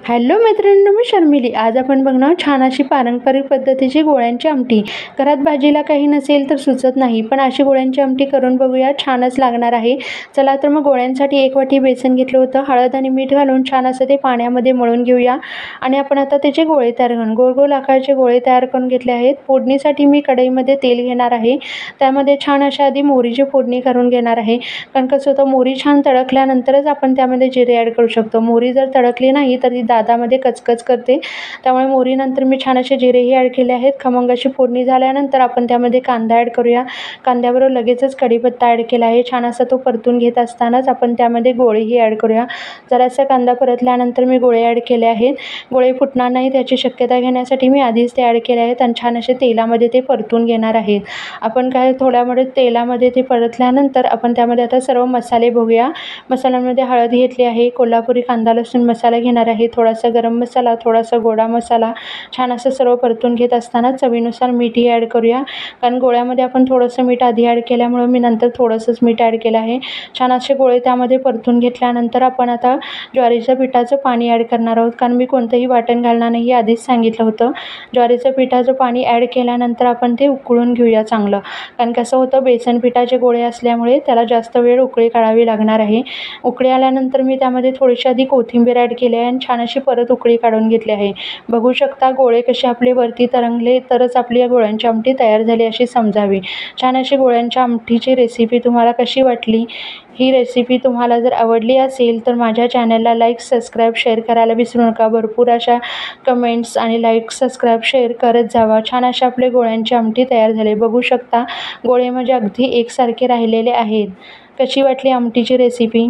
Hello मैत्रिणींनो, मी शर्मिली। आज आपण बघणार छान अशी पारंपरिक पद्धतीची गोळ्यांची आमटी। घरात भाजीला काही नसेल तर सुचत नाही, पण अशी गोळ्यांची आमटी करून बघूया, छानच लागणार आहे। चला तर मग गोळ्यांसाठी 1 वाटी बेसन घेतलं होतं। हळद आणि मीठ घालून छान असं ते पाण्यामध्ये मळून घेऊया आणि आपण आता त्याचे गोळे तयार करून गोल गोल आकाराचे गोळे तयार करून घेतले आहेत। फोडणीसाठी मी कढईमध्ये तेल घेणार आहे। त्यामध्ये छान अशा आधी मोहरीची फोडणी करून घेणार आहे, कारण कसं होतं, मोहरी छान तडकल्यानंतरच आपण त्यामध्ये जिरे ॲड करू शकतो। मोहरी जर तडकली नाही तर ती दातामध्ये कचकच करते, त्यामुळे मोहरीनंतर मी छान असे जिरेही ॲड केले आहेत। खमंग अशी फोडणी झाल्यानंतर आपण त्यामध्ये कांदा ॲड करूया। कांद्याबरोबर लगेचच कढीपत्ता ॲड केला आहे। छान असा तो परतून घेत असतानाच आपण त्यामध्ये गोळेही ॲड करूया। जरासा कांदा परतल्यानंतर मी गोळे ॲड केले आहेत। गोळे फुटणार नाही त्याची शक्यता घेण्यासाठी मी आधीच ते ॲड केले आहेत आणि छान असे तेलामध्ये ते परतून घेणार आहेत। आपण काय थोड्यामध्ये तेलामध्ये ते परतल्यानंतर आपण त्यामध्ये आता सर्व मसाले बघूया। मसाल्यांमध्ये हळद घेतली आहे, कोल्हापुरी कांदा लसूण मसाला घेणार आहे, थोडासा गरम मसाला, थोडासा गोडा मसाला। छान असं सर्व परतून घेत असताना चवीनुसार मीठही ॲड करूया, कारण गोळ्यामध्ये आपण थोडंसं मीठ आधी ॲड केल्यामुळे मी नंतर थोडंसंच मीठ ॲड केलं आहे। छान असे गोळे त्यामध्ये परतून घेतल्यानंतर आपण आता ज्वारीच्या पिठाचं पाणी ॲड करणार आहोत, कारण मी कोणतंही वाटण घालणार नाही हे आधीच सांगितलं होतं। ज्वारीच्या पिठाचं पाणी ॲड केल्यानंतर आपण ते उकळून घेऊया चांगलं, कारण कसं होतं, बेसन पिठाचे गोळे असल्यामुळे त्याला जास्त वेळ उकळी काढावी लागणार आहे। उकळी आल्यानंतर मी त्यामध्ये थोडीशी आधी कोथिंबीर ॲड केली आहे आणि छान अशी परत उकळी काढून घेतली आहे। बघू शकता गोळे कसे आपले वरती तरंगले तरच आपली या गोळ्यांची आमटी तयार झाली अशी समजावी। छान अशी गोळ्यांच्या आमटीची रेसिपी तुम्हाला कशी वाटली? ही रेसिपी तुम्हाला जर आवडली असेल तर माझ्या चॅनलला लाईक सबस्क्राईब शेअर करायला विसरू नका। भरपूर अशा कमेंट्स आणि लाईक सबस्क्राईब शेअर करत जावा। छान अशा आपले गोळ्यांची आमटी तयार झाली। बघू शकता गोळे म्हणजे अगदी एकसारखे राहिलेले आहेत। कशी वाटली आमटीची रेसिपी?